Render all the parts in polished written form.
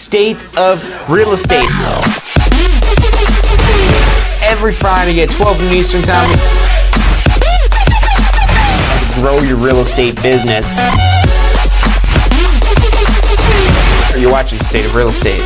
State of Real Estate. Every Friday at 12 noon Eastern Time. Grow your real estate business. You're watching State of Real Estate.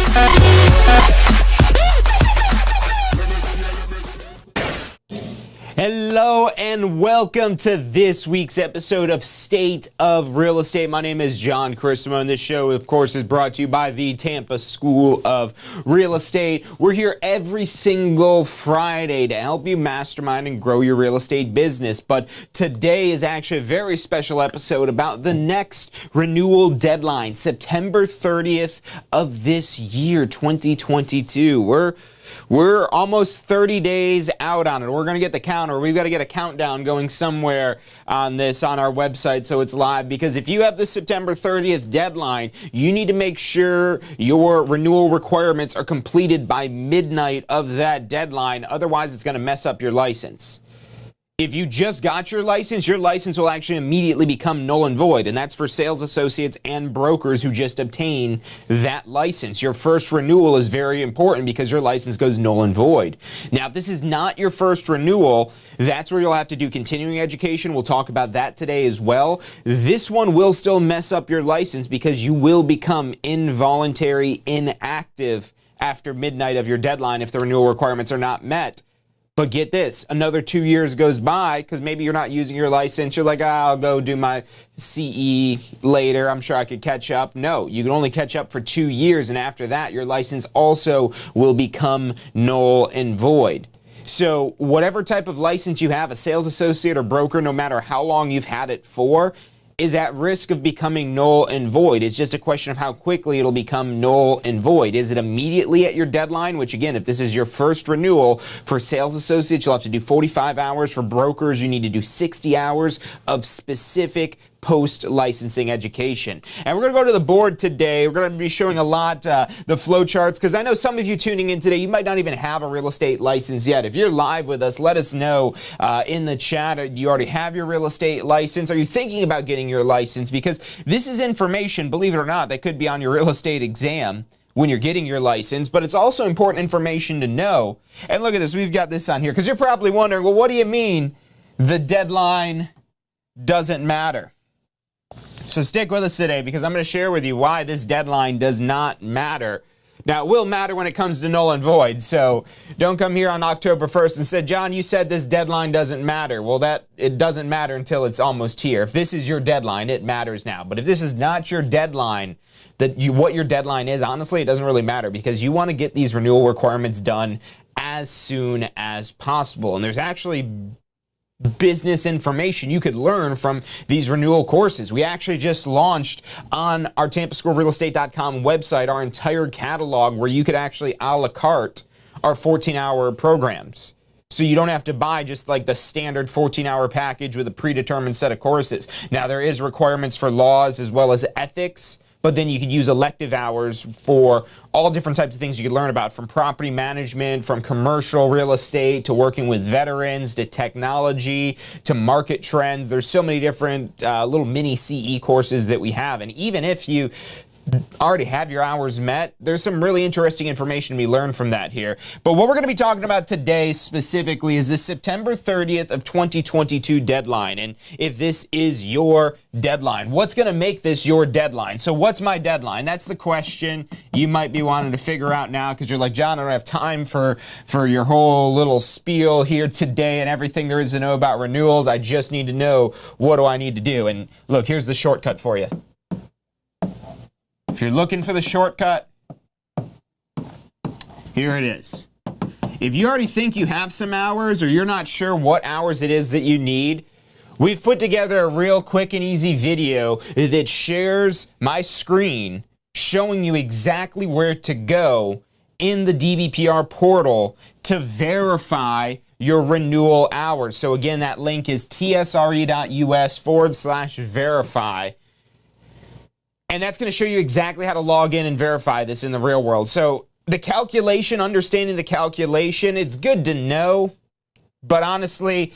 Hello and welcome to this week's episode of State of Real Estate. My name is John Christopher, and this show, of course, is brought to you by the Tampa School of Real Estate. We're here every single Friday to help you mastermind and grow your real estate business. But today is actually a very special episode about the next renewal deadline, September 30th of this year, 2022. We're almost 30 days out on it. We're going to get the counter. We've got to get a countdown going somewhere on this on our website so it's live, because if you have the September 30th deadline, you need to make sure your renewal requirements are completed by midnight of that deadline. Otherwise, it's going to mess up your license. If you just got your license will actually immediately become null and void, and that's for sales associates and brokers who just obtain that license. Your first renewal is very important because your license goes null and void. Now, if this is not your first renewal, that's where you'll have to do continuing education. We'll talk about that today as well. This one will still mess up your license because you will become involuntary inactive after midnight of your deadline if the renewal requirements are not met. But get this, another 2 years goes by because maybe you're not using your license. You're like, I'll go do my CE later. I'm sure I could catch up. No, you can only catch up for 2 years. And after that, your license also will become null and void. So whatever type of license you have, a sales associate or broker, no matter how long you've had it for, is at risk of becoming null and void. It's just a question of how quickly it'll become null and void. Is it immediately at your deadline? Which again, if this is your first renewal, for sales associates, you'll have to do 45 hours. For brokers, you need to do 60 hours of specific post-licensing education. And we're going to go to the board today. We're going to be showing a lot the flow charts, because I know some of you tuning in today, you might not even have a real estate license yet. If you're live with us, let us know in the chat. Do you already have your real estate license? Are you thinking about getting your license? Because this is information, believe it or not, that could be on your real estate exam when you're getting your license, but it's also important information to know. And look at this, we've got this on here, because you're probably wondering, well, what do you mean the deadline doesn't matter? So stick with us today, because I'm going to share with you why this deadline does not matter. Now, it will matter when it comes to null and void, so don't come here on October 1st and say, John, you said this deadline doesn't matter. Well, it doesn't matter until it's almost here. If this is your deadline, it matters now. But if this is not your deadline, what your deadline is, honestly, it doesn't really matter, because you want to get these renewal requirements done as soon as possible. And there's actually business information you could learn from these renewal courses. We actually just launched on our TampaSchoolOfRealEstate.com website our entire catalog, where you could actually a la carte our 14-hour programs. So you don't have to buy just like the standard 14-hour package with a predetermined set of courses. Now, there is requirements for laws as well as ethics, but then you could use elective hours for all different types of things you could learn about, from property management, from commercial real estate, to working with veterans, to technology, to market trends. There's so many different little mini CE courses that we have. And even if you already have your hours met, there's some really interesting information we learned from that here. But what we're going to be talking about today specifically is the September 30th of 2022 deadline. And if this is your deadline, what's going to make this your deadline? So what's my deadline? That's the question you might be wanting to figure out now, because you're like, John, I don't have time for your whole little spiel here today and everything there is to know about renewals. I just need to know, what do I need to do? And look, here's the shortcut for you. If you're looking for the shortcut, here it is. If you already think you have some hours, or you're not sure what hours it is that you need, we've put together a real quick and easy video that shares my screen showing you exactly where to go in the DBPR portal to verify your renewal hours. So again, that link is tsre.us/verify. And that's going to show you exactly how to log in and verify this in the real world. So the calculation, understanding the calculation, it's good to know, but honestly,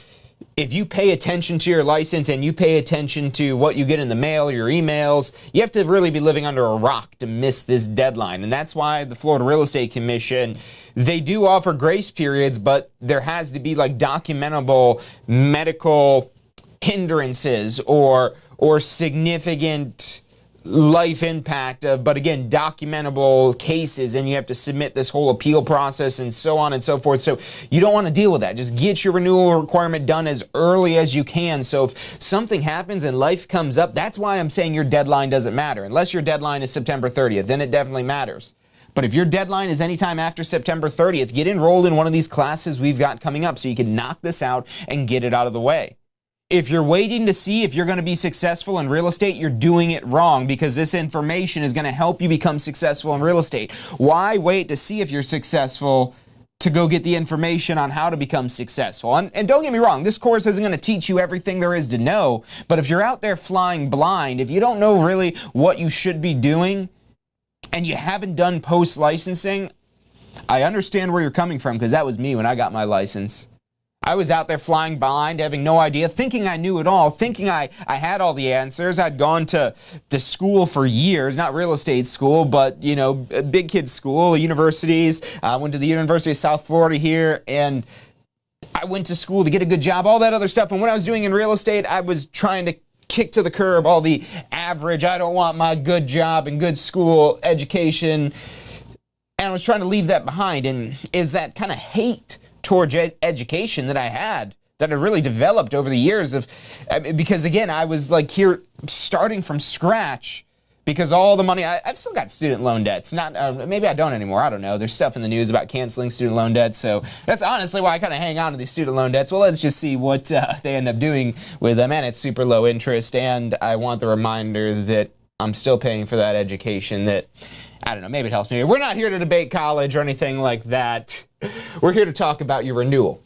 if you pay attention to your license and you pay attention to what you get in the mail, your emails, you have to really be living under a rock to miss this deadline. And that's why the Florida Real Estate Commission, they do offer grace periods, but there has to be like documentable medical hindrances or significant life impact, but again, documentable cases, and you have to submit this whole appeal process and so on and so forth. So you don't want to deal with that. Just get your renewal requirement done as early as you can. So if something happens and life comes up, that's why I'm saying your deadline doesn't matter. Unless your deadline is September 30th, then it definitely matters. But if your deadline is anytime after September 30th, get enrolled in one of these classes we've got coming up so you can knock this out and get it out of the way. If you're waiting to see if you're going to be successful in real estate, you're doing it wrong, because this information is going to help you become successful in real estate. Why wait to see if you're successful to go get the information on how to become successful? And don't get me wrong, this course isn't going to teach you everything there is to know, but if you're out there flying blind, if you don't know really what you should be doing, and you haven't done post-licensing, I understand where you're coming from, because that was me when I got my license. I was out there flying blind, having no idea, thinking I knew it all, thinking I had all the answers. I'd gone to school for years, not real estate school, but, you know, big kids school, universities. I went to the University of South Florida here, and I went to school to get a good job, all that other stuff. And what I was doing in real estate, I was trying to kick to the curb all the average, I don't want my good job and good school education. And I was trying to leave that behind. And is that kind of hate towards education that I had, that I really developed over the years of, because again, I was like here starting from scratch, because all the money, I've still got student loan debts. Not, maybe I don't anymore, I don't know. There's stuff in the news about canceling student loan debts, so that's honestly why I kind of hang on to these student loan debts. Well, let's just see what they end up doing with them, and it's super low interest, and I want the reminder that I'm still paying for that education that, I don't know, maybe it helps me. We're not here to debate college or anything like that. We're here to talk about your renewal.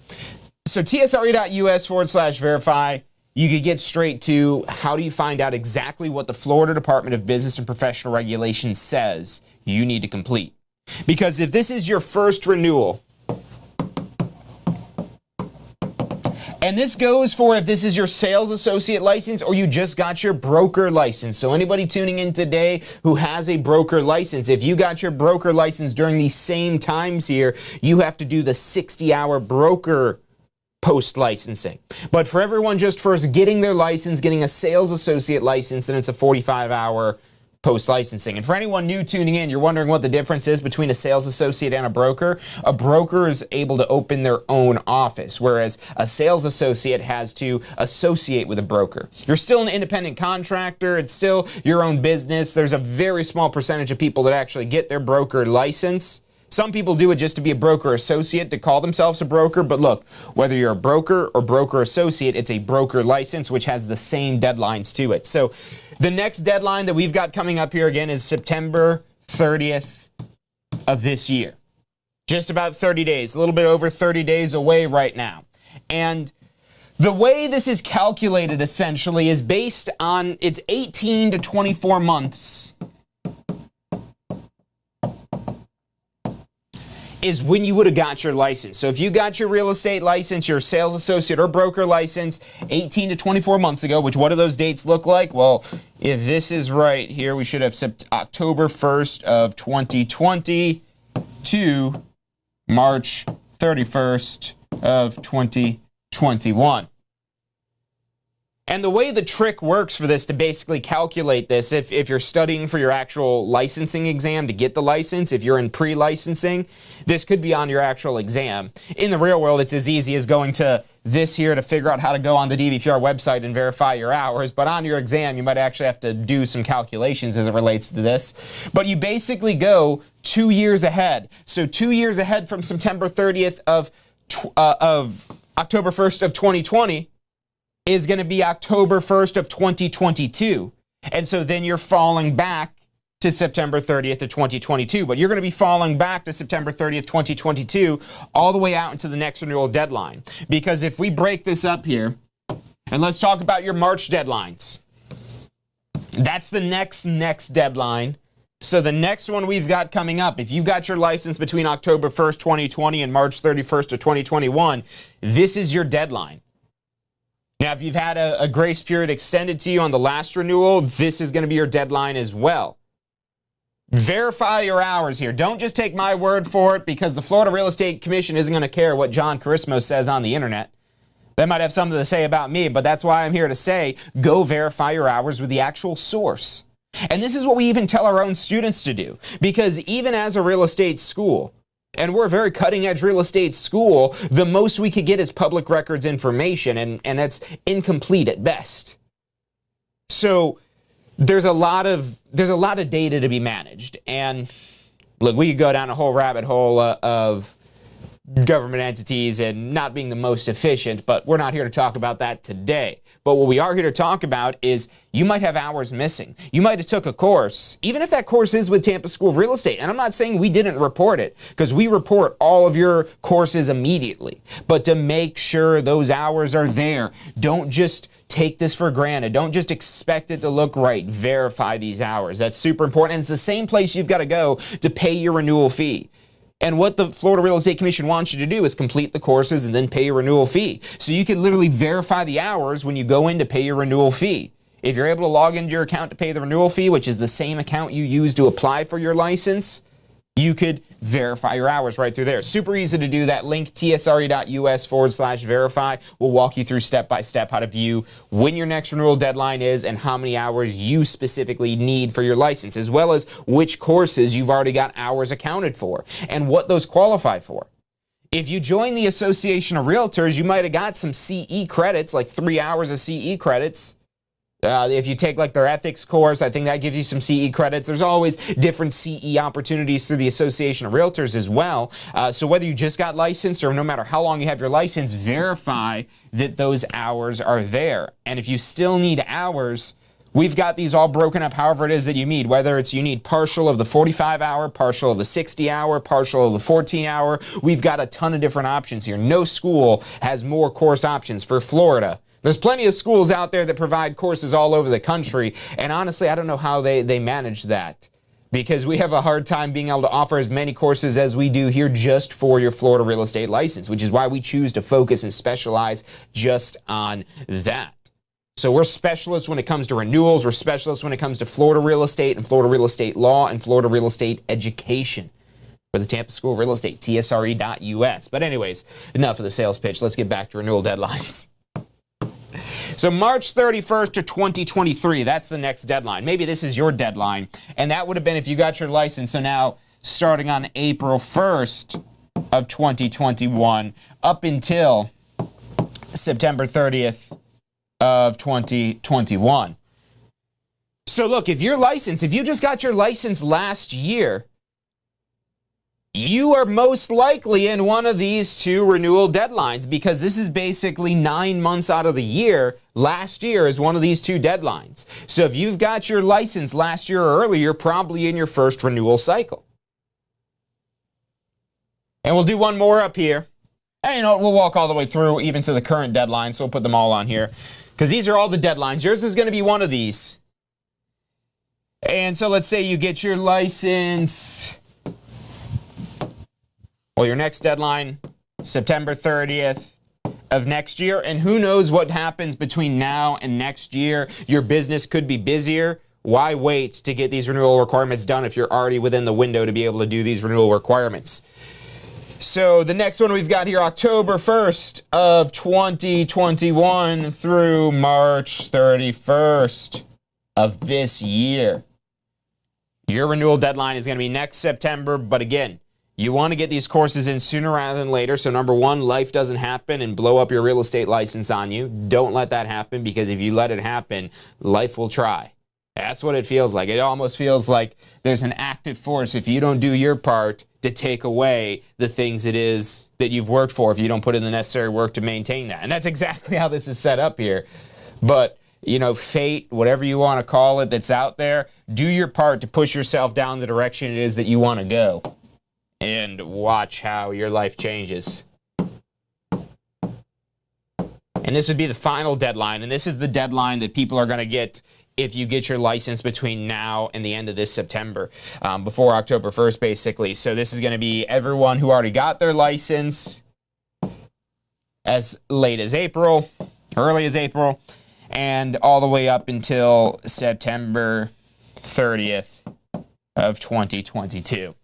So tsre.us/verify, you could get straight to how do you find out exactly what the Florida Department of Business and Professional Regulation says you need to complete. Because if this is your first renewal, and this goes for if this is your sales associate license or you just got your broker license. So anybody tuning in today who has a broker license, if you got your broker license during these same times here, you have to do the 60-hour broker post-licensing. But for everyone just first getting their license, getting a sales associate license, then it's a 45-hour post-licensing. And for anyone new tuning in, you're wondering what the difference is between a sales associate and a broker. A broker is able to open their own office, whereas a sales associate has to associate with a broker. You're still an independent contractor. It's still your own business. There's a very small percentage of people that actually get their broker license. Some people do it just to be a broker associate, to call themselves a broker. But look, whether you're a broker or broker associate, it's a broker license, which has the same deadlines to it. So the next deadline that we've got coming up here again is September 30th of this year. Just about 30 days, a little bit over 30 days away right now. And the way this is calculated essentially is based on, it's 18 to 24 months is when you would have got your license. So if you got your real estate license, your sales associate or broker license 18 to 24 months ago, which what do those dates look like? Well, if this is right here, we should have October 1st of 2020 to March 31st of 2021. And the way the trick works for this to basically calculate this, if you're studying for your actual licensing exam to get the license, if you're in pre-licensing, this could be on your actual exam. In the real world, it's as easy as going to this here to figure out how to go on the DVPR website and verify your hours. But on your exam, you might actually have to do some calculations as it relates to this. But you basically go 2 years ahead. So 2 years ahead from September 30th of October 1st of 2020, is going to be October 1st of 2022. And so then you're falling back to September 30th of 2022. But you're going to be falling back to September 30th, 2022, all the way out into the next renewal deadline. Because if we break this up here, and let's talk about your March deadlines. That's the next deadline. So the next one we've got coming up, if you got your license between October 1st, 2020 and March 31st of 2021, this is your deadline. Now, if you've had a grace period extended to you on the last renewal, this is going to be your deadline as well. Verify your hours here. Don't just take my word for it, because the Florida Real Estate Commission isn't going to care what John Carissimo says on the internet. They might have something to say about me, but that's why I'm here to say, go verify your hours with the actual source. And this is what we even tell our own students to do, because even as a real estate school, and we're a very cutting-edge real estate school, the most we could get is public records information, and that's incomplete at best. So there's a lot of data to be managed, and look, we could go down a whole rabbit hole of government entities and not being the most efficient, but we're not here to talk about that today. But what we are here to talk about is you might have hours missing. You might have took a course, even if that course is with Tampa School of Real Estate. And I'm not saying we didn't report it, because we report all of your courses immediately. But to make sure those hours are there, don't just take this for granted. Don't just expect it to look right. Verify these hours. That's super important. And it's the same place you've got to go to pay your renewal fee. And what the Florida Real Estate Commission wants you to do is complete the courses and then pay your renewal fee. So you can literally verify the hours when you go in to pay your renewal fee. If you're able to log into your account to pay the renewal fee, which is the same account you use to apply for your license, you could verify your hours right through there. Super easy to do that. Link tsre.us/verify. We'll walk you through step by step how to view when your next renewal deadline is and how many hours you specifically need for your license, as well as which courses you've already got hours accounted for and what those qualify for. If you join the Association of Realtors, you might have got some CE credits, like 3 hours of CE credits. If you take like their ethics course, I think that gives you some CE credits. There's always different CE opportunities through the Association of Realtors as well. So whether you just got licensed or no matter how long you have your license, verify that those hours are there. And if you still need hours, we've got these all broken up however it is that you need, whether it's you need partial of the 45-hour, partial of the 60-hour, partial of the 14-hour. We've got a ton of different options here. No school has more course options for Florida. There's plenty of schools out there that provide courses all over the country, and honestly, I don't know how they manage that, because we have a hard time being able to offer as many courses as we do here just for your Florida real estate license, which is why we choose to focus and specialize just on that. So we're specialists when it comes to renewals, we're specialists when it comes to Florida real estate and Florida real estate law and Florida real estate education. For the Tampa School of Real Estate, tsre.us. But anyways, enough of the sales pitch. Let's get back to renewal deadlines. So March 31st to 2023, that's the next deadline. Maybe this is your deadline, and that would have been if you got your license. So now, starting on April 1st of 2021, up until September 30th of 2021. So look, if your license, if you just got your license last year, you are most likely in one of these two renewal deadlines, because this is basically 9 months out of the year. Last year is one of these two deadlines. So if you've got your license last year or earlier, you're probably in your first renewal cycle. And we'll do one more up here. And you know what, we'll walk all the way through even to the current deadline, so we'll put them all on here, because these are all the deadlines. Yours is going to be one of these. And so let's say you get your license. Well, your next deadline, September 30th of next year, and who knows what happens between now and next year. Your business could be busier. Why wait to get these renewal requirements done if you're already within the window to be able to do these renewal requirements? So the next one we've got here, October 1st of 2021 through March 31st of this year. Your renewal deadline is going to be next September, but again, you want to get these courses in sooner rather than later. So number one, life doesn't happen and blow up your real estate license on you. Don't let that happen, because if you let it happen, life will try. That's what it feels like. It almost feels like there's an active force if you don't do your part to take away the things it is that you've worked for, if you don't put in the necessary work to maintain that. And that's exactly how this is set up here. But, you know, fate, whatever you want to call it that's out there, do your part to push yourself down the direction it is that you want to go. And watch how your life changes. And this would be the final deadline, and this is the deadline that people are going to get if you get your license between now and the end of this September, before October 1st, basically. So this is going to be everyone who already got their license as late as April, early as April, and all the way up until September 30th of 2022.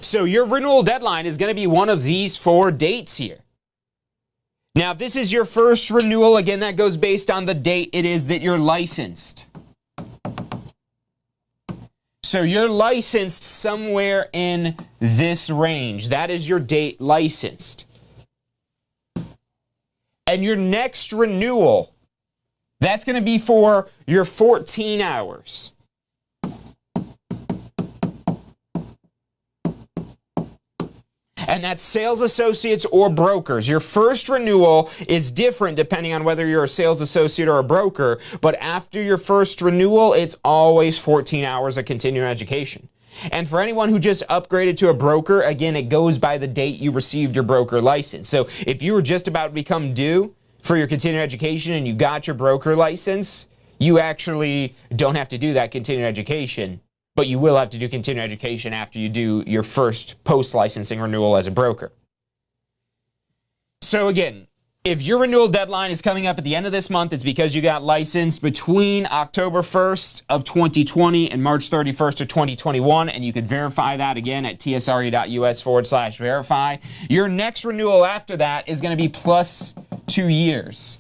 So your renewal deadline is going to be one of these 4 dates here. Now, if this is your first renewal, again, that goes based on the date it is that you're licensed. So you're licensed somewhere in this range. That is your date licensed. And your next renewal, that's going to be for your 14 hours. And that's sales associates or brokers. Your first renewal is different depending on whether you're a sales associate or a broker, but after your first renewal, it's always 14 hours of continuing education. And for anyone who just upgraded to a broker, again, it goes by the date you received your broker license. So if you were just about to become due for your continuing education and you got your broker license, you actually don't have to do that continuing education. But you will have to do continuing education after you do your first post-licensing renewal as a broker. So again, if your renewal deadline is coming up at the end of this month, it's because you got licensed between October 1st of 2020 and March 31st of 2021, and you could verify that again at tsre.us/verify. Your next renewal after that is going to be plus 2 years.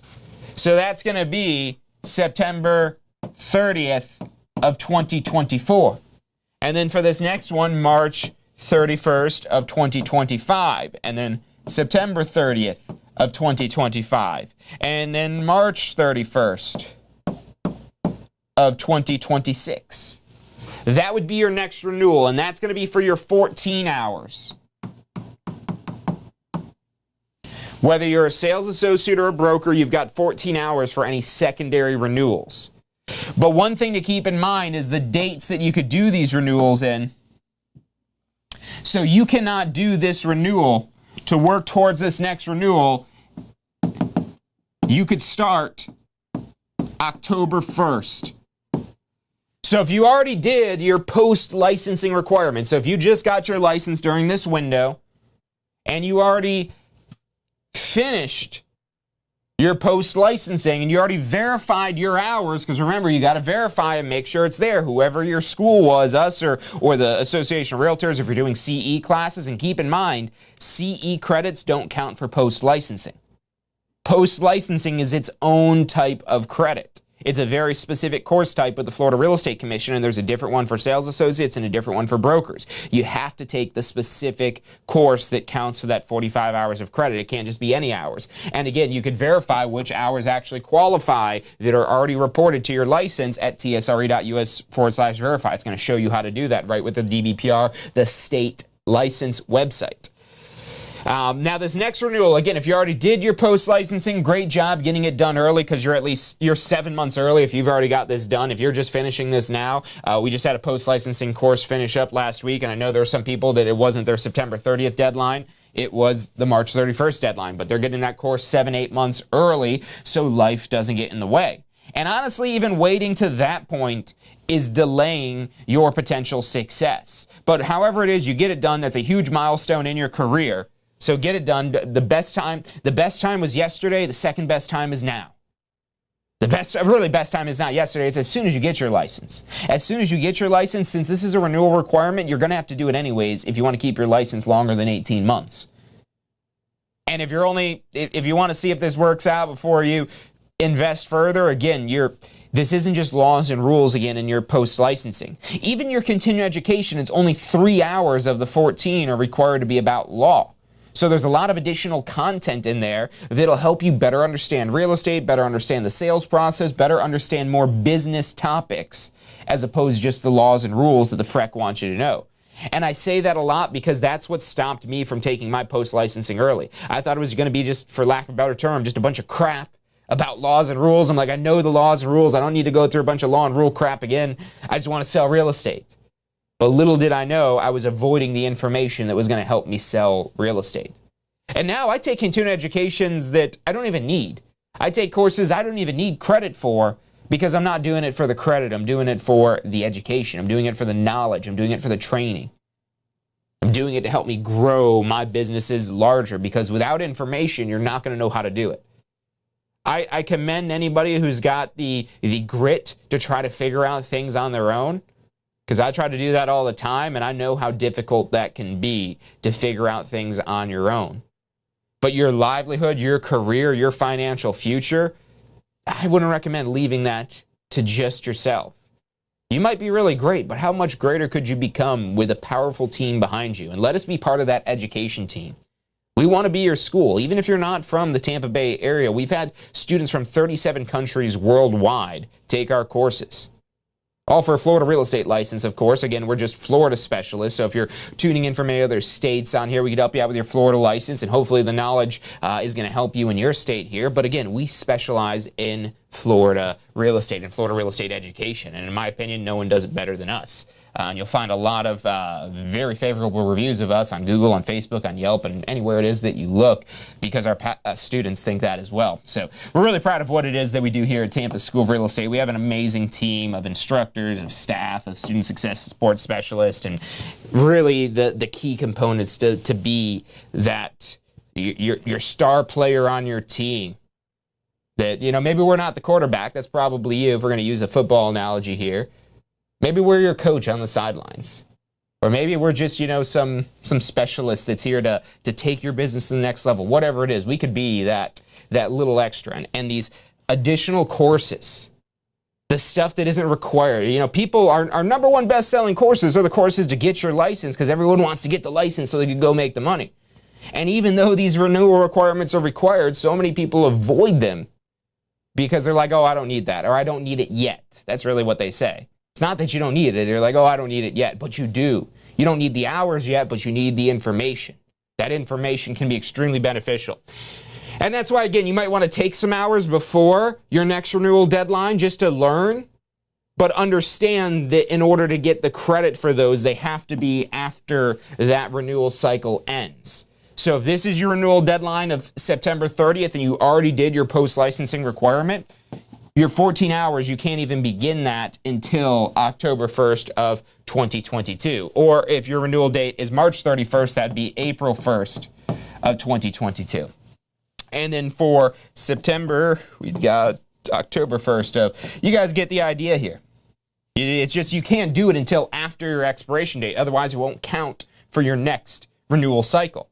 So that's going to be September 30th of 2024. And then for this next one, March 31st of 2025. And then September 30th of 2025. And then March 31st of 2026. That would be your next renewal, and that's going to be for your 14 hours. Whether you're a sales associate or a broker, you've got 14 hours for any secondary renewals. But one thing to keep in mind is the dates that you could do these renewals in. So you cannot do this renewal to work towards this next renewal. You could start October 1st. So if you already did your post-licensing requirements, so if you just got your license during this window and you already finished your post-licensing and you already verified your hours, because remember, you got to verify and make sure it's there, whoever your school was, us or the Association of Realtors, if you're doing CE classes. And keep in mind, CE credits don't count for post-licensing. Post-licensing is its own type of credit. It's a very specific course type with the Florida Real Estate Commission, and there's a different one for sales associates and a different one for brokers. You have to take the specific course that counts for that 45 hours of credit. It can't just be any hours. And again, you could verify which hours actually qualify that are already reported to your license at tsre.us/verify. It's going to show you how to do that right with the DBPR, the state license website. Now this next renewal, again, if you already did your post-licensing, great job getting it done early, because you're 7 months early if you've already got this done. If you're just finishing this now, we just had a post-licensing course finish up last week, and I know there are some people that it wasn't their September 30th deadline. It was the March 31st deadline, but they're getting that course 7-8 months early so life doesn't get in the way. And honestly, even waiting to that point is delaying your potential success. But however it is, you get it done. That's a huge milestone in your career. So get it done. The best time was yesterday. The second best time is now. The best time is not yesterday. It's as soon as you get your license. As soon as you get your license, since this is a renewal requirement, you're going to have to do it anyways if you want to keep your license longer than 18 months. And if you want to see if this works out before you invest further, again, this isn't just laws and rules again in your post-licensing. Even your continuing education, it's only 3 hours of the 14 are required to be about law. So there's a lot of additional content in there that'll help you better understand real estate, better understand the sales process, better understand more business topics, as opposed to just the laws and rules that the FREC wants you to know. And I say that a lot because that's what stopped me from taking my post-licensing early. I thought it was going to be, just for lack of a better term, just a bunch of crap about laws and rules. I'm like, I know the laws and rules. I don't need to go through a bunch of law and rule crap again. I just want to sell real estate. But little did I know, I was avoiding the information that was going to help me sell real estate. And now I take continuing educations that I don't even need. I take courses I don't even need credit for, because I'm not doing it for the credit. I'm doing it for the education. I'm doing it for the knowledge. I'm doing it for the training. I'm doing it to help me grow my businesses larger, because without information, you're not going to know how to do it. I commend anybody who's got the grit to try to figure out things on their own, because I try to do that all the time, and I know how difficult that can be to figure out things on your own. But your livelihood, your career, your financial future, I wouldn't recommend leaving that to just yourself. You might be really great, but how much greater could you become with a powerful team behind you? And let us be part of that education team. We want to be your school. Even if you're not from the Tampa Bay area, we've had students from 37 countries worldwide take our courses. All for a Florida real estate license, of course. Again, we're just Florida specialists, so if you're tuning in from any other states on here, we could help you out with your Florida license, and hopefully the knowledge is going to help you in your state here. But again, we specialize in Florida real estate and Florida real estate education, and in my opinion, no one does it better than us. And you'll find a lot of very favorable reviews of us on Google, on Facebook, on Yelp, and anywhere it is that you look, because our students think that as well. So we're really proud of what it is that we do here at Tampa School of Real Estate. We have an amazing team of instructors, of staff, of student success support specialists, and really the key components to be that your star player on your team. That, you know, maybe we're not the quarterback. That's probably you, if we're going to use a football analogy here. Maybe we're your coach on the sidelines. Or maybe we're just, you know, some specialist that's here to take your business to the next level. Whatever it is, we could be that little extra. And these additional courses, the stuff that isn't required. You know, people, our number one best-selling courses are the courses to get your license, because everyone wants to get the license so they can go make the money. And even though these renewal requirements are required, so many people avoid them because they're like, oh, I don't need that, or I don't need it yet. That's really what they say. It's not that you don't need it. You're like, oh, I don't need it yet, but you do. You don't need the hours yet, but you need the information. That information can be extremely beneficial. And that's why, again, you might want to take some hours before your next renewal deadline just to learn, but understand that in order to get the credit for those, they have to be after that renewal cycle ends. So if this is your renewal deadline of September 30th and you already did your post-licensing requirement, your 14 hours, you can't even begin that until October 1st of 2022. Or if your renewal date is March 31st, that'd be April 1st of 2022. And then for September, we've got October 1st. You guys get the idea here. It's just you can't do it until after your expiration date. Otherwise, it won't count for your next renewal cycle.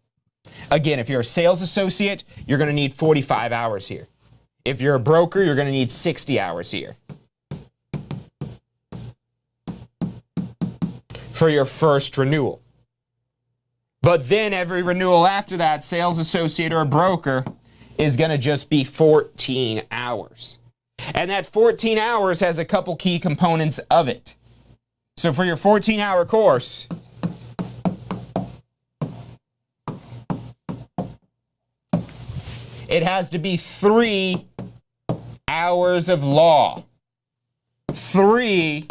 Again, if you're a sales associate, you're going to need 45 hours here. If you're a broker, you're going to need 60 hours here for your first renewal. But then every renewal after that, sales associate or broker, is going to just be 14 hours. And that 14 hours has a couple key components of it. So for your 14-hour course, it has to be 3 hours of law, 3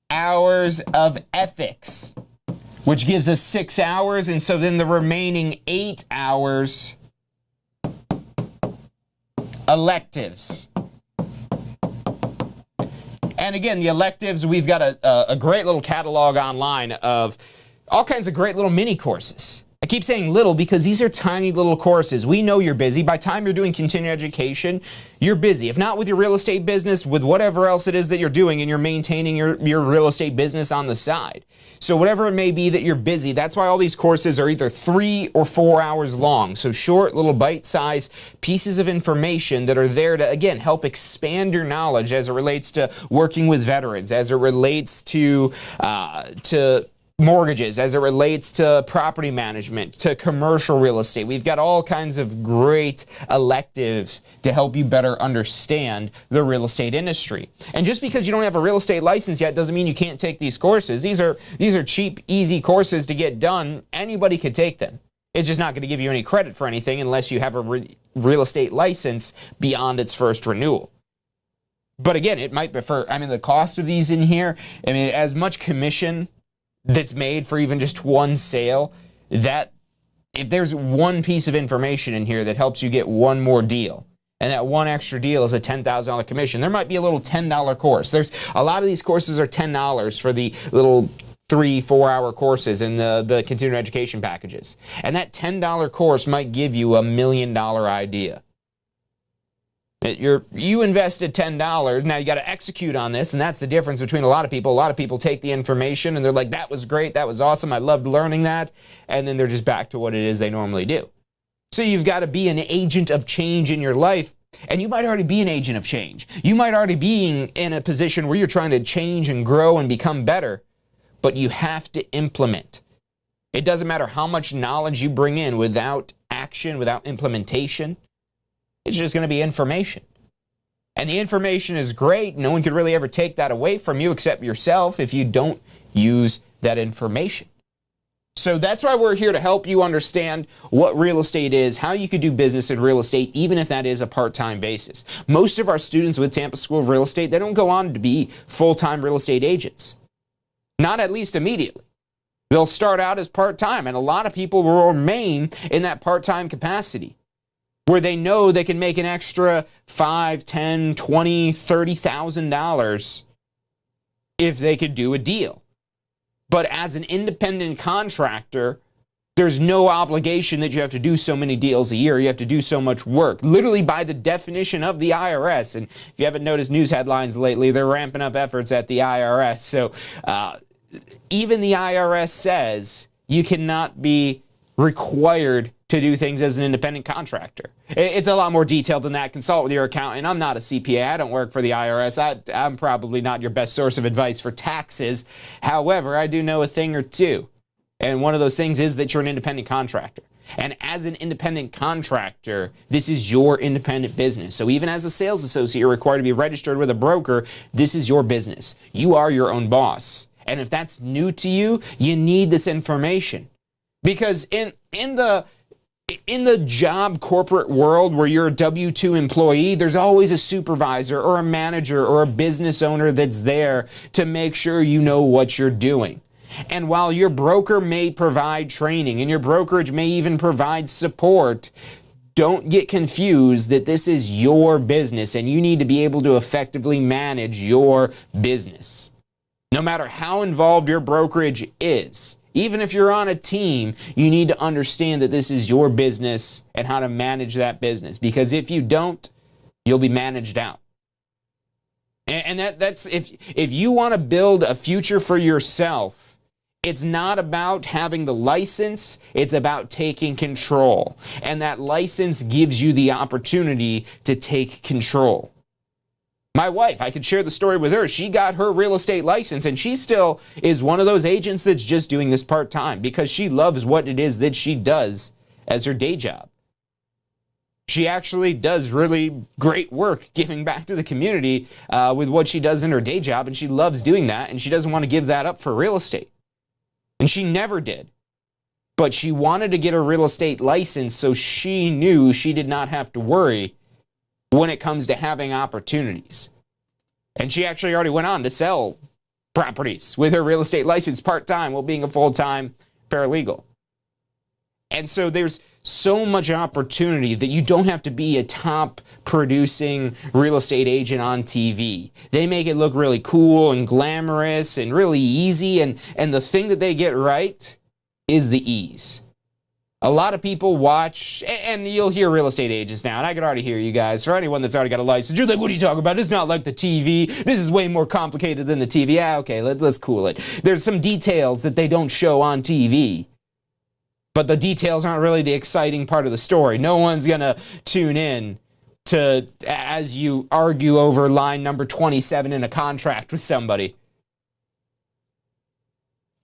hours of ethics, which gives us 6 hours, and so then the remaining 8 hours, electives. And again, the electives, we've got a great little catalog online of all kinds of great little mini courses. I keep saying little because these are tiny little courses. We know you're busy. By the time you're doing continuing education, you're busy. If not with your real estate business, with whatever else it is that you're doing, and you're maintaining your real estate business on the side. So whatever it may be that you're busy, that's why all these courses are either 3 or 4 hours long. So short, little bite-sized pieces of information that are there to, again, help expand your knowledge as it relates to working with veterans, as it relates to mortgages, as it relates to property management, to commercial real estate. We've got all kinds of great electives to help you better understand the real estate industry. And just because you don't have a real estate license yet doesn't mean you can't take these courses. These are cheap, easy courses to get done. Anybody could take them. It's just not going to give you any credit for anything unless you have a real estate license beyond its first renewal. But again, it might be the cost of these in here, as much commission that's made for even just one sale, that if there's one piece of information in here that helps you get one more deal, and that one extra deal is a $10,000 commission, there might be a little $10 course. There's a lot of these courses are $10 for the little 3-4 hour courses in the continuing education packages. And that $10 course might give you $1 million idea. You invested $10. Now you got to execute on this, and that's the difference between a lot of people. A lot of people take the information and they're like, that was great, that was awesome, I loved learning that, and then they're just back to what it is they normally do. So you've got to be an agent of change in your life, and you might already be an agent of change. You might already be in a position where you're trying to change and grow and become better, but you have to implement. It doesn't matter how much knowledge you bring in without action, without implementation. It's just going to be information. And the information is great. No one could really ever take that away from you except yourself if you don't use that information. So that's why we're here to help you understand what real estate is, how you could do business in real estate, even if that is a part-time basis. Most of our students with Tampa School of Real Estate, they don't go on to be full-time real estate agents. Not at least immediately. They'll start out as part-time, and a lot of people will remain in that part-time capacity, where they know they can make an extra $5,000, $10,000, $20,000, $30,000 if they could do a deal. But as an independent contractor, there's no obligation that you have to do so many deals a year. You have to do so much work. Literally by the definition of the IRS. And if you haven't noticed news headlines lately, they're ramping up efforts at the IRS. So even the IRS says you cannot be required to do things as an independent contractor. It's a lot more detailed than that. Consult with your accountant. I'm not a CPA. I don't work for the IRS. I'm probably not your best source of advice for taxes. However, I do know a thing or two. And one of those things is that you're an independent contractor. And as an independent contractor, this is your independent business. So even as a sales associate, you're required to be registered with a broker. This is your business. You are your own boss. And if that's new to you, you need this information. Because in the job corporate world where you're a W-2 employee, there's always a supervisor or a manager or a business owner that's there to make sure you know what you're doing. And while your broker may provide training and your brokerage may even provide support, don't get confused that this is your business and you need to be able to effectively manage your business. No matter how involved your brokerage is, even if you're on a team, you need to understand that this is your business and how to manage that business. Because if you don't, you'll be managed out. And that's if you want to build a future for yourself, it's not about having the license, it's about taking control. And that license gives you the opportunity to take control. My wife, I could share the story with her. She got her real estate license and she still is one of those agents that's just doing this part-time because she loves what it is that she does as her day job. She actually does really great work giving back to the community with what she does in her day job, and she loves doing that, and she doesn't want to give that up for real estate. And she never did. But she wanted to get a real estate license so she knew she did not have to worry when it comes to having opportunities. And she actually already went on to sell properties with her real estate license part-time while being a full-time paralegal. And so there's so much opportunity that you don't have to be a top producing real estate agent on TV. They make it look really cool and glamorous and really easy, and the thing that they get right is the ease. A lot of people watch, and you'll hear real estate agents now, and I can already hear you guys. For anyone that's already got a license, you're like, what are you talking about? It's not like the TV. This is way more complicated than the TV. Yeah, okay, let's cool it. There's some details that they don't show on TV. But the details aren't really the exciting part of the story. No one's going to tune in to as you argue over line number 27 in a contract with somebody.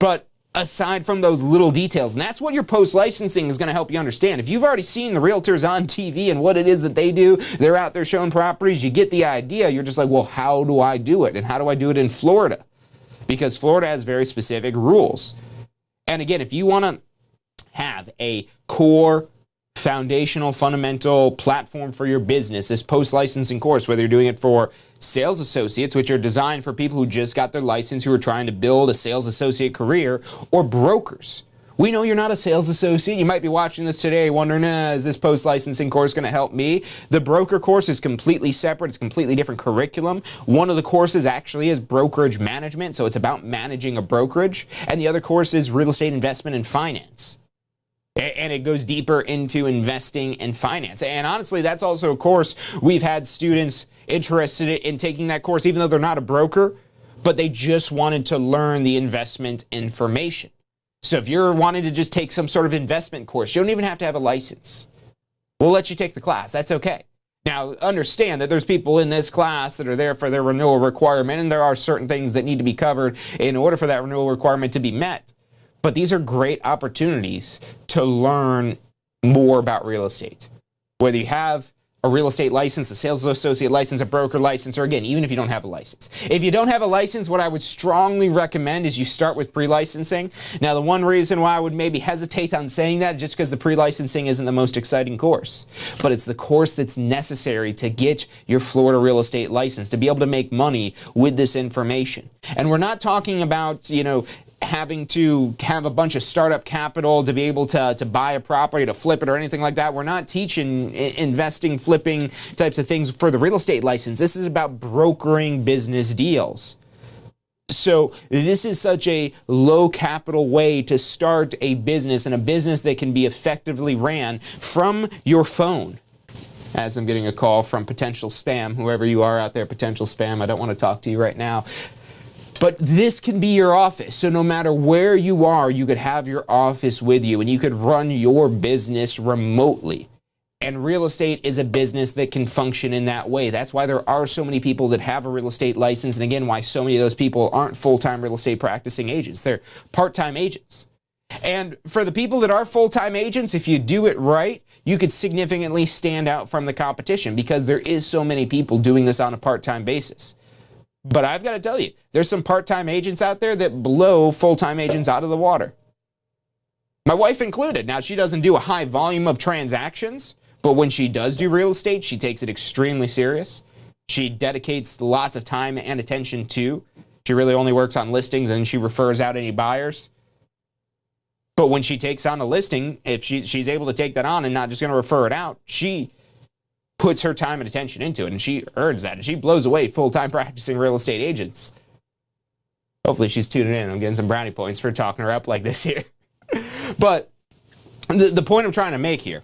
But aside from those little details, and that's what your post-licensing is going to help you understand. If you've already seen the realtors on TV and what it is that they do, they're out there showing properties, you get the idea. You're just like, well, how do I do it? And how do I do it in Florida? Because Florida has very specific rules. And again, if you want to have a core, foundational, fundamental platform for your business, this post-licensing course, whether you're doing it for sales associates, which are designed for people who just got their license, who are trying to build a sales associate career, or brokers. We know you're not a sales associate. You might be watching this today wondering, is this post-licensing course going to help me? The broker course is completely separate. It's a completely different curriculum. One of the courses actually is brokerage management, so it's about managing a brokerage. And the other course is real estate investment and finance. And it goes deeper into investing and finance. And honestly, that's also a course we've had students interested in taking that course, even though they're not a broker, but they just wanted to learn the investment information. So if you're wanting to just take some sort of investment course, you don't even have to have a license. We'll let you take the class. That's okay. Now, understand that there's people in this class that are there for their renewal requirement, and there are certain things that need to be covered in order for that renewal requirement to be met. But these are great opportunities to learn more about real estate. Whether you have a real estate license, a sales associate license, a broker license, or again, even if you don't have a license. If you don't have a license, what I would strongly recommend is you start with pre-licensing. Now, the one reason why I would maybe hesitate on saying that, just because the pre-licensing isn't the most exciting course, but it's the course that's necessary to get your Florida real estate license, to be able to make money with this information. And we're not talking about, having to have a bunch of startup capital to be able to buy a property, to flip it, or anything like that. We're not teaching investing, flipping types of things for the real estate license. This is about brokering business deals. So this is such a low capital way to start a business, and a business that can be effectively ran from your phone. As I'm getting a call from potential spam, whoever you are out there, potential spam, I don't want to talk to you right now. But this can be your office. So no matter where you are, you could have your office with you and you could run your business remotely. And real estate is a business that can function in that way. That's why there are so many people that have a real estate license. And again, why so many of those people aren't full-time real estate practicing agents. They're part-time agents. And for the people that are full-time agents, if you do it right, you could significantly stand out from the competition because there is so many people doing this on a part-time basis. But I've got to tell you, there's some part-time agents out there that blow full-time agents out of the water. My wife included. Now, she doesn't do a high volume of transactions, but when she does do real estate, she takes it extremely serious. She dedicates lots of time and attention to. She really only works on listings and she refers out any buyers. But when she takes on a listing, if she's able to take that on and not just going to refer it out, she puts her time and attention into it, and she earns that, and she blows away full-time practicing real estate agents. Hopefully she's tuning in. I'm getting some brownie points for talking her up like this here. But the point I'm trying to make here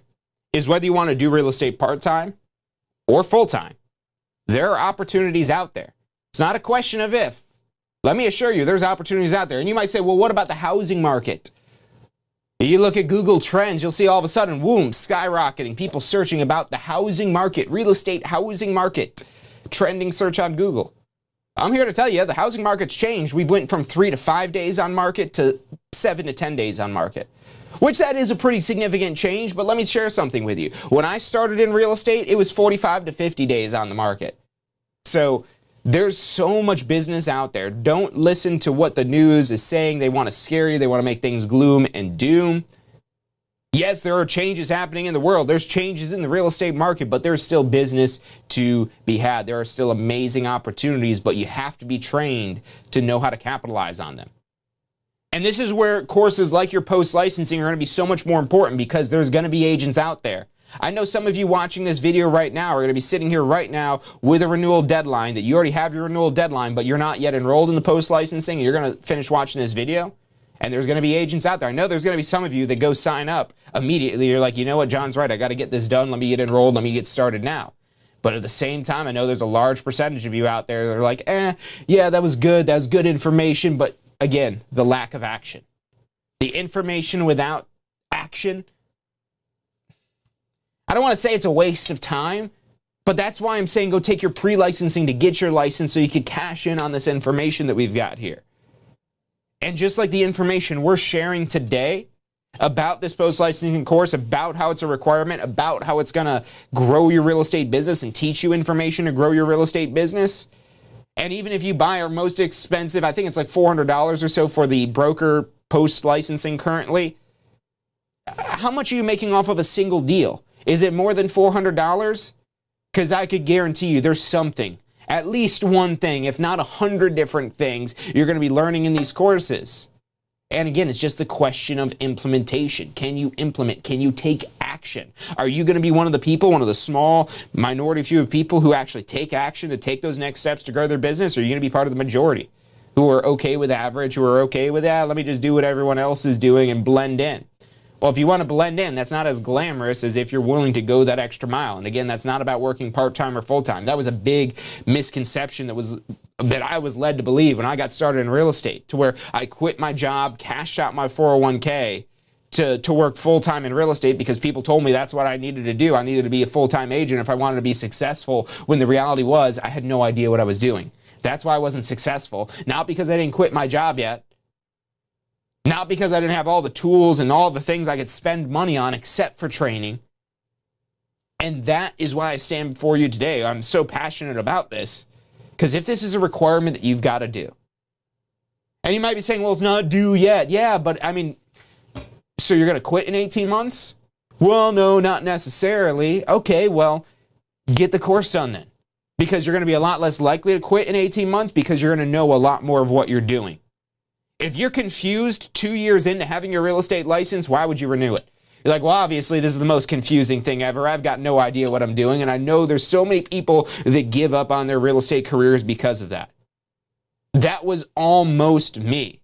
is whether you want to do real estate part-time or full-time, there are opportunities out there. It's not a question of if. Let me assure you, there's opportunities out there. And you might say, well, what about the housing market? You look at Google Trends, you'll see all of a sudden, boom, skyrocketing. People searching about the housing market, real estate housing market, trending search on Google. I'm here to tell you, the housing market's changed. We went from 3 to 5 days on market to 7 to 10 days on market, which that is a pretty significant change. But let me share something with you. When I started in real estate, it was 45 to 50 days on the market. So there's so much business out there. Don't listen to what the news is saying. They want to scare you. They want to make things gloom and doom. Yes, there are changes happening in the world. There's changes in the real estate market, but there's still business to be had. There are still amazing opportunities, but you have to be trained to know how to capitalize on them. And this is where courses like your post-licensing are going to be so much more important because there's going to be agents out there. I know some of you watching this video right now are going to be sitting here right now with a renewal deadline, that you already have your renewal deadline, but you're not yet enrolled in the post-licensing. You're going to finish watching this video, and there's going to be agents out there. I know there's going to be some of you that go sign up immediately. You're like, you know what, John's right. I got to get this done. Let me get enrolled. Let me get started now. But at the same time, I know there's a large percentage of you out there that are like, yeah, that was good. That was good information. But again, the lack of action. The information without action, I don't want to say it's a waste of time, but that's why I'm saying go take your pre-licensing to get your license so you can cash in on this information that we've got here. And just like the information we're sharing today about this post-licensing course, about how it's a requirement, about how it's going to grow your real estate business and teach you information to grow your real estate business. And even if you buy our most expensive, I think it's like $400 or so for the broker post-licensing currently, how much are you making off of a single deal? Is it more than $400? Because I could guarantee you there's something, at least one thing, if not 100 different things you're going to be learning in these courses. And again, it's just the question of implementation. Can you implement? Can you take action? Are you going to be one of the people, one of the small minority few of people who actually take action to take those next steps to grow their business? Or are you going to be part of the majority who are okay with average, who are okay with that? Let me just do what everyone else is doing and blend in. Well, if you want to blend in, that's not as glamorous as if you're willing to go that extra mile. And again, that's not about working part-time or full-time. That was a big misconception that I was led to believe when I got started in real estate, to where I quit my job, cashed out my 401k to work full-time in real estate because people told me that's what I needed to do. I needed to be a full-time agent if I wanted to be successful, when the reality was I had no idea what I was doing. That's why I wasn't successful. Not because I didn't quit my job yet. Not because I didn't have all the tools and all the things I could spend money on except for training. And that is why I stand before you today. I'm so passionate about this, because if this is a requirement that you've got to do, and you might be saying, well, it's not due yet. Yeah, but I mean, so you're going to quit in 18 months? Well, no, not necessarily. Okay, well, get the course done then, because you're going to be a lot less likely to quit in 18 months because you're going to know a lot more of what you're doing. If you're confused 2 years into having your real estate license, why would you renew it? You're like, well, obviously, this is the most confusing thing ever. I've got no idea what I'm doing, and I know there's so many people that give up on their real estate careers because of that. That was almost me.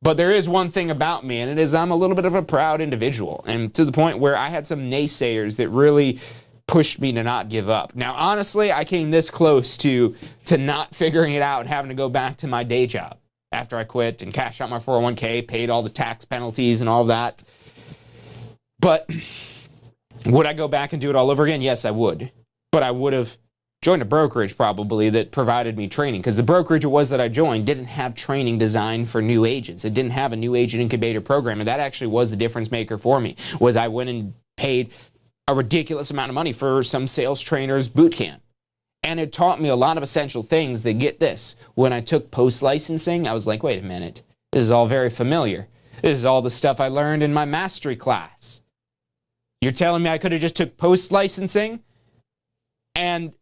But there is one thing about me, and it is I'm a little bit of a proud individual, and to the point where I had some naysayers that really pushed me to not give up. Now, honestly, I came this close to not figuring it out and having to go back to my day job after I quit and cashed out my 401k, paid all the tax penalties and all that. But would I go back and do it all over again? Yes, I would. But I would have joined a brokerage probably that provided me training, because the brokerage it was that I joined didn't have training designed for new agents. It didn't have a new agent incubator program, and that actually was the difference maker for me, was I went and paid a ridiculous amount of money for some sales trainers boot camp. And it taught me a lot of essential things that, get this, when I took post-licensing, I was like, wait a minute, this is all very familiar. This is all the stuff I learned in my mastery class. You're telling me I could have just took post-licensing? And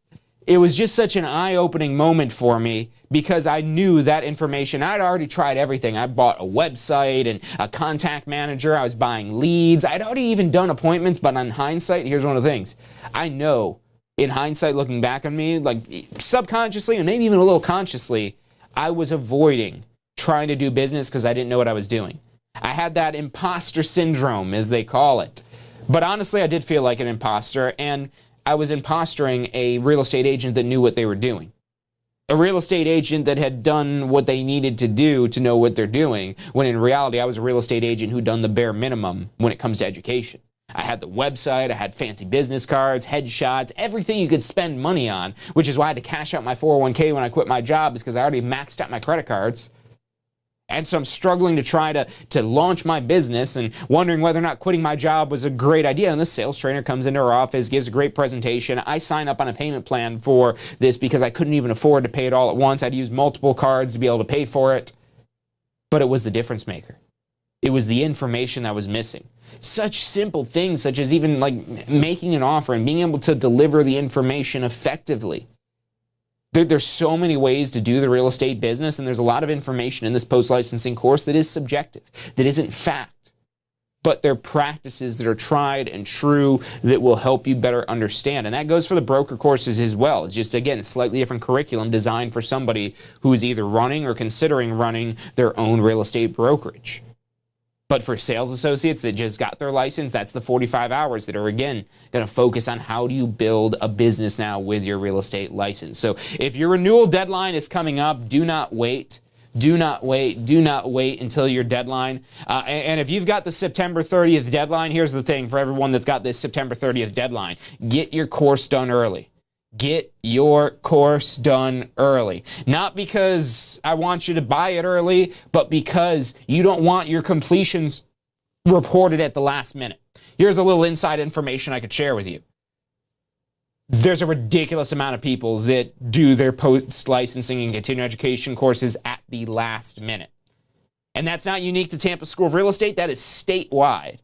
it was just such an eye-opening moment for me, because I knew that information. I'd already tried everything. I bought a website and a contact manager. I was buying leads. I'd already even done appointments, but in hindsight, here's one of the things. I know, in hindsight, looking back on me, like subconsciously and maybe even a little consciously, I was avoiding trying to do business because I didn't know what I was doing. I had that imposter syndrome, as they call it. But honestly, I did feel like an imposter, and I was impostoring a real estate agent that knew what they were doing. A real estate agent that had done what they needed to do to know what they're doing, when in reality, I was a real estate agent who'd done the bare minimum when it comes to education. I had the website, I had fancy business cards, headshots, everything you could spend money on, which is why I had to cash out my 401k when I quit my job, is because I already maxed out my credit cards. And so I'm struggling to try to launch my business and wondering whether or not quitting my job was a great idea. And this sales trainer comes into our office, gives a great presentation. I sign up on a payment plan for this because I couldn't even afford to pay it all at once. I'd use multiple cards to be able to pay for it. But it was the difference maker. It was the information that was missing. Such simple things, such as even like making an offer and being able to deliver the information effectively. There's so many ways to do the real estate business, and there's a lot of information in this post-licensing course that is subjective, that isn't fact. But they're practices that are tried and true that will help you better understand. And that goes for the broker courses as well. It's just, again, a slightly different curriculum designed for somebody who is either running or considering running their own real estate brokerage. But for sales associates that just got their license, that's the 45 hours that are, again, going to focus on how do you build a business now with your real estate license. So if your renewal deadline is coming up, do not wait. Do not wait. Do not wait until your deadline. And if you've got the September 30th deadline, here's the thing for everyone that's got this September 30th deadline. Get your course done early. Get your course done early. Not because I want you to buy it early, but because you don't want your completions reported at the last minute. Here's a little inside information I could share with you. There's a ridiculous amount of people that do their post-licensing and continuing education courses at the last minute. And that's not unique to Tampa School of Real Estate. That is statewide.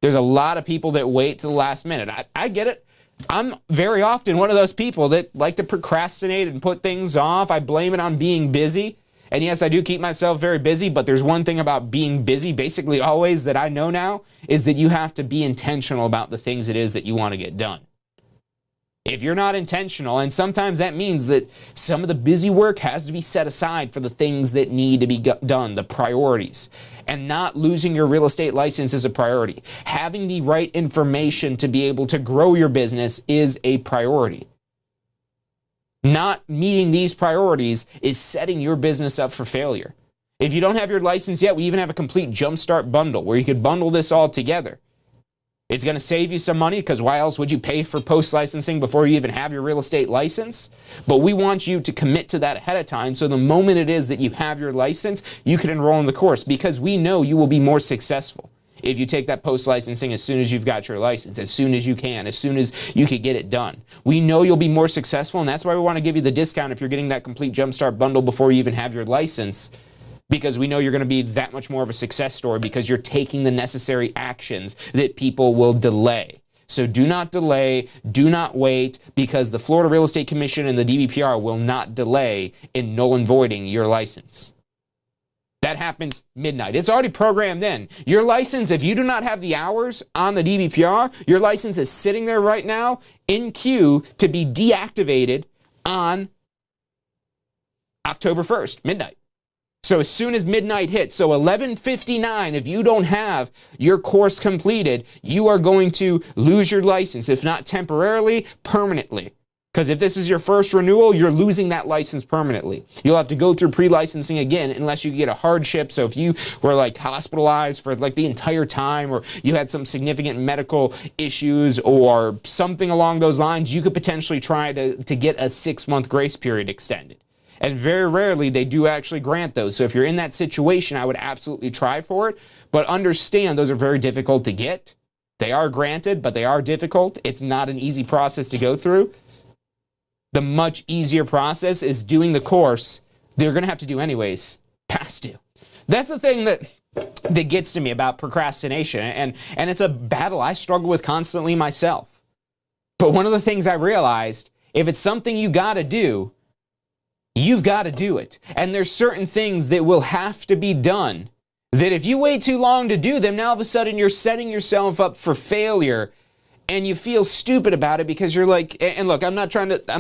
There's a lot of people that wait to the last minute. I get it. I'm very often one of those people that like to procrastinate and put things off. I blame it on being busy. And yes, I do keep myself very busy, but there's one thing about being busy, basically always, that I know now, is that you have to be intentional about the things it is that you want to get done. If you're not intentional, and sometimes that means that some of the busy work has to be set aside for the things that need to be done, the priorities, and not losing your real estate license is a priority. Having the right information to be able to grow your business is a priority. Not meeting these priorities is setting your business up for failure. If you don't have your license yet, we even have a complete jumpstart bundle where you could bundle this all together. It's going to save you some money because why else would you pay for post-licensing before you even have your real estate license? But we want you to commit to that ahead of time so the moment it is that you have your license, you can enroll in the course because we know you will be more successful if you take that post-licensing as soon as you've got your license, as soon as you can, as soon as you can get it done. We know you'll be more successful, and that's why we want to give you the discount if you're getting that complete jumpstart bundle before you even have your license. Because we know you're going to be that much more of a success story because you're taking the necessary actions that people will delay. So do not delay, do not wait, because the Florida Real Estate Commission and the DBPR will not delay in null and voiding your license. That happens midnight. It's already programmed in. Your license, if you do not have the hours on the DBPR, your license is sitting there right now in queue to be deactivated on October 1st, midnight. So as soon as midnight hits, so 11:59, if you don't have your course completed, you are going to lose your license, if not temporarily, permanently. Because if this is your first renewal, you're losing that license permanently. You'll have to go through pre-licensing again unless you get a hardship. So if you were like hospitalized for like the entire time, or you had some significant medical issues or something along those lines, you could potentially try to get a 6-month grace period extended. And very rarely they do actually grant those. So if you're in that situation, I would absolutely try for it. But understand those are very difficult to get. They are granted, but they are difficult. It's not an easy process to go through. The much easier process is doing the course they're going to have to do anyways, past due. That's the thing that gets to me about procrastination. And it's a battle I struggle with constantly myself. But one of the things I realized, if it's something you got to do, you've got to do it. And there's certain things that will have to be done that if you wait too long to do them, now all of a sudden you're setting yourself up for failure and you feel stupid about it because you're like, and look, I'm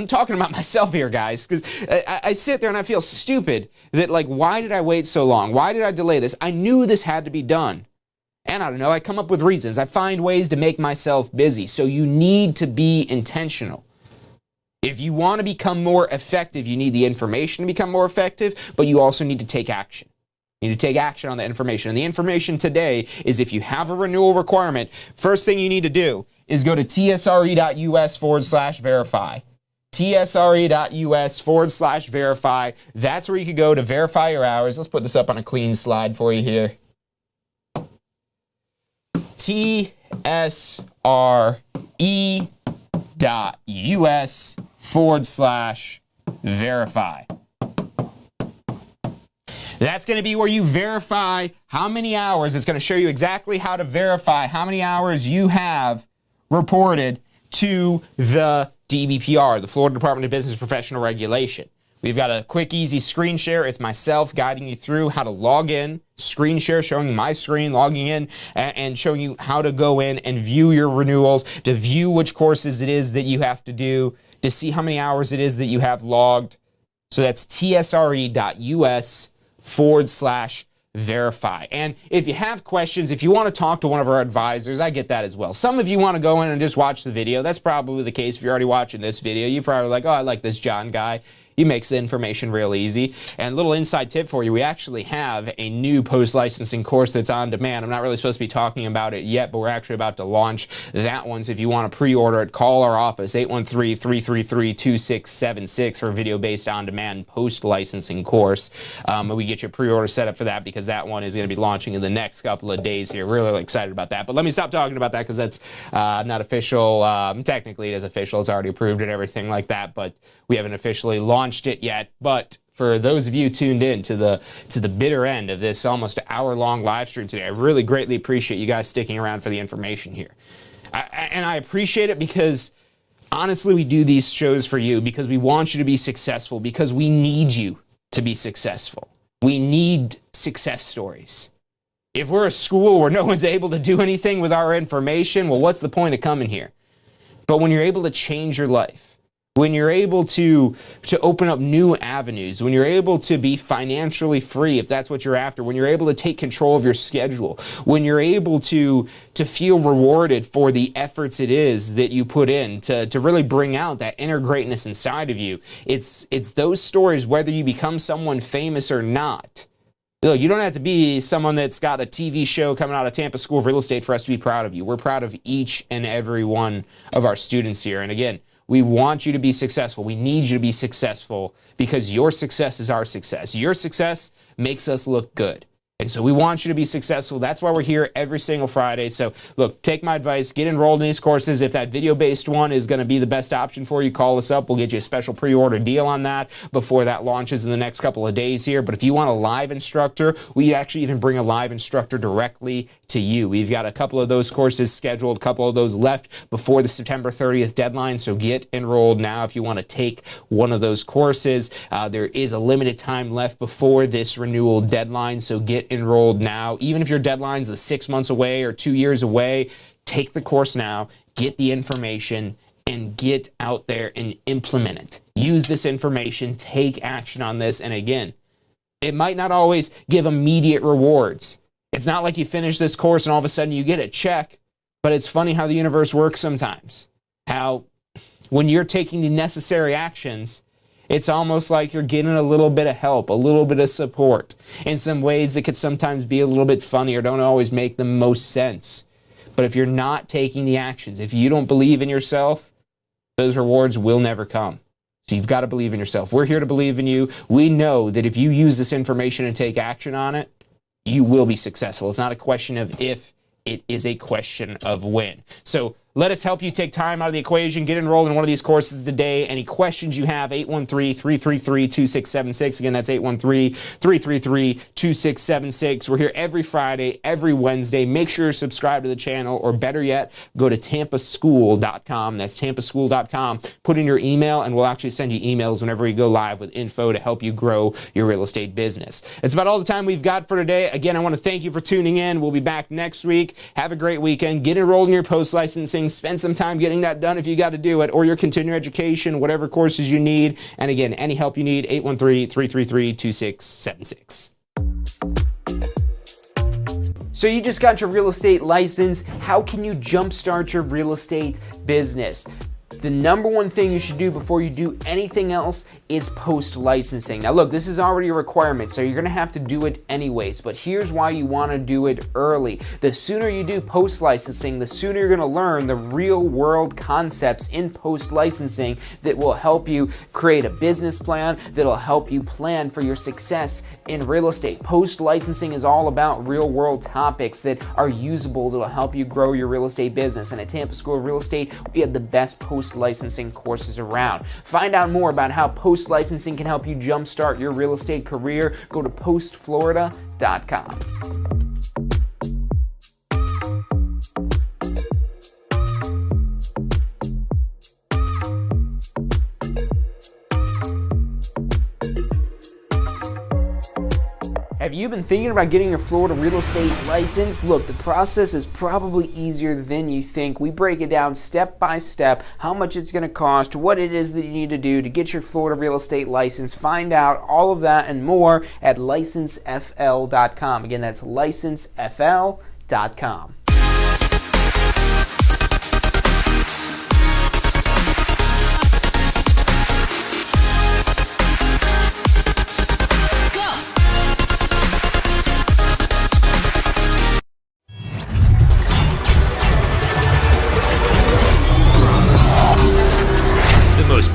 talking about myself here, guys, because I sit there and I feel stupid that like, why did I wait so long? Why did I delay this? I knew this had to be done. And I don't know, I come up with reasons. I find ways to make myself busy. So you need to be intentional. If you want to become more effective, you need the information to become more effective, but you also need to take action. You need to take action on the information. And the information today is if you have a renewal requirement, first thing you need to do is go to tsre.us/verify. tsre.us/verify. That's where you could go to verify your hours. Let's put this up on a clean slide for you here. tsre.us/verify. That's going to be where you verify how many hours. It's going to show you exactly how to verify how many hours you have reported to the DBPR, the Florida Department of Business Professional Regulation. We've got a quick, easy screen share. It's myself guiding you through how to log in, screen share, showing you my screen, logging in, and showing you how to go in and view your renewals, to view which courses it is that you have to do, to see how many hours it is that you have logged. So that's tsre.us/verify. And if you have questions, if you want to talk to one of our advisors, I get that as well. Some of you want to go in and just watch the video. That's probably the case. If you're already watching this video, you're probably like, oh, I like this John guy. He makes the information real easy. And a little inside tip for you, we actually have a new post-licensing course that's on demand. I'm not really supposed to be talking about it yet, but we're actually about to launch that one. So if you want to pre-order it, call our office, 813-333-2676 for a video-based on-demand post-licensing course. We get your pre-order set up for that because that one is going to be launching in the next couple of days here. Really excited about that. But let me stop talking about that because that's not official. Technically, it is official. It's already approved and everything like that, but we haven't officially launched it yet. But for those of you tuned in to the bitter end of this almost hour-long live stream today, I really greatly appreciate you guys sticking around for the information here. And I appreciate it because, honestly, we do these shows for you because we want you to be successful, because we need you to be successful. We need success stories. If we're a school where no one's able to do anything with our information, well, what's the point of coming here? But when you're able to change your life, when you're able to open up new avenues, when you're able to be financially free, if that's what you're after, when you're able to take control of your schedule, when you're able to feel rewarded for the efforts it is that you put in to really bring out that inner greatness inside of you, it's those stories, whether you become someone famous or not. Look, you don't have to be someone that's got a TV show coming out of Tampa School of Real Estate for us to be proud of you. We're proud of each and every one of our students here. And again, we want you to be successful. We need you to be successful because your success is our success. Your success makes us look good. And so we want you to be successful. That's why we're here every single Friday. So look, take my advice, get enrolled in these courses. If that video-based one is going to be the best option for you, call us up. We'll get you a special pre-order deal on that before that launches in the next couple of days here. But if you want a live instructor, we actually even bring a live instructor directly to you. We've got a couple of those courses scheduled, a couple of those left before the September 30th deadline. So get enrolled now if you want to take one of those courses. There is a limited time left before this renewal deadline. So get enrolled now. Even if your deadline's 6 months away or 2 years away, take the course now, get the information, and get out there and implement it. Use this information, take action on this. And again, it might not always give immediate rewards. It's not like you finish this course and all of a sudden you get a check, but it's funny how the universe works sometimes. How when you're taking the necessary actions, it's almost like you're getting a little bit of help, a little bit of support in some ways that could sometimes be a little bit funny or don't always make the most sense. But if you're not taking the actions, if you don't believe in yourself, those rewards will never come. So you've got to believe in yourself. We're here to believe in you. We know that if you use this information and take action on it, you will be successful. It's not a question of if, it is a question of when. So let us help you take time out of the equation. Get enrolled in one of these courses today. Any questions you have, 813-333-2676. Again, that's 813-333-2676. We're here every Friday, every Wednesday. Make sure you're subscribed to the channel, or better yet, go to tampaschool.com. That's tampaschool.com. Put in your email, and we'll actually send you emails whenever we go live with info to help you grow your real estate business. That's about all the time we've got for today. Again, I want to thank you for tuning in. We'll be back next week. Have a great weekend. Get enrolled in your post-licensing. Spend some time getting that done if you got to do it, or your continuing education, whatever courses you need. And again, any help you need, 813-333-2676. So you just got your real estate license. How can you jumpstart your real estate business? The number one thing you should do before you do anything else is post-licensing. Now look, this is already a requirement, so you're gonna have to do it anyways, but here's why you wanna do it early. The sooner you do post-licensing, the sooner you're gonna learn the real world concepts in post-licensing that will help you create a business plan, that'll help you plan for your success in real estate. Post-licensing is all about real world topics that are usable, that'll help you grow your real estate business. And at Tampa School of Real Estate, we have the best post-licensing courses around. Find out more about how post-licensing can help you jumpstart your real estate career. Go to postflorida.com. Have you been thinking about getting your Florida real estate license? Look, the process is probably easier than you think. We break it down step by step, how much it's going to cost, what it is that you need to do to get your Florida real estate license. Find out all of that and more at licencefl.com. Again, that's licencefl.com.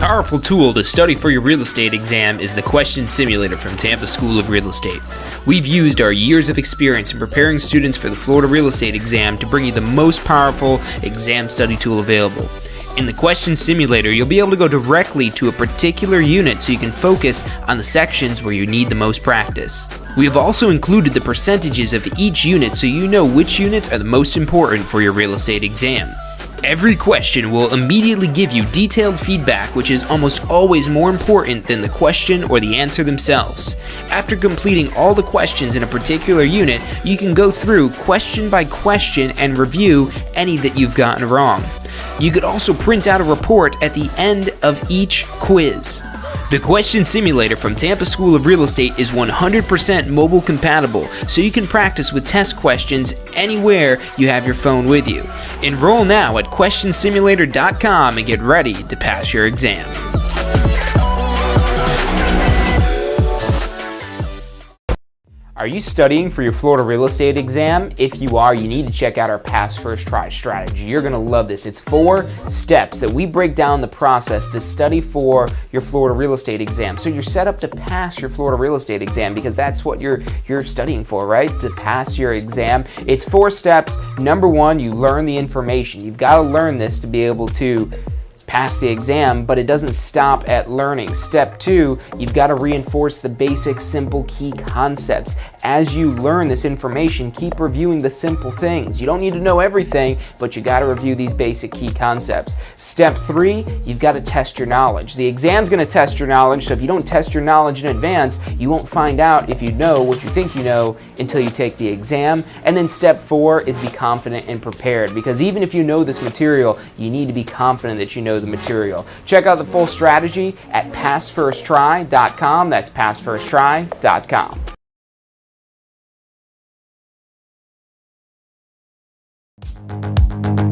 Powerful tool to study for your real estate exam is the question simulator from Tampa School of Real Estate. We've used our years of experience in preparing students for the Florida real estate exam to bring you the most powerful exam study tool available. In the question simulator, you'll be able to go directly to a particular unit so you can focus on the sections where you need the most practice. We have also included the percentages of each unit so you know which units are the most important for your real estate exam. Every question will immediately give you detailed feedback, which is almost always more important than the question or the answer themselves. After completing all the questions in a particular unit, you can go through question by question and review any that you've gotten wrong. You could also print out a report at the end of each quiz. The Question Simulator from Tampa School of Real Estate is 100% mobile compatible, so you can practice with test questions anywhere you have your phone with you. Enroll now at questionsimulator.com and get ready to pass your exam. Are you studying for your Florida real estate exam? If you are, you need to check out our Pass First Try strategy. You're going to love this. It's 4 steps that we break down the process to study for your Florida real estate exam. So you're set up to pass your Florida real estate exam because that's what you're studying for, right? To pass your exam. It's 4 steps. Number 1, you learn the information. You've got to learn this to be able to pass the exam, but it doesn't stop at learning. Step 2, you've got to reinforce the basic, simple, key concepts. As you learn this information, keep reviewing the simple things. You don't need to know everything, but you got to review these basic key concepts. Step 3, you've got to test your knowledge. The exam's going to test your knowledge, so if you don't test your knowledge in advance, you won't find out if you know what you think you know until you take the exam. And then step 4 is be confident and prepared, because even if you know this material, you need to be confident that you know the material. Check out the full strategy at passfirsttry.com. That's passfirsttry.com.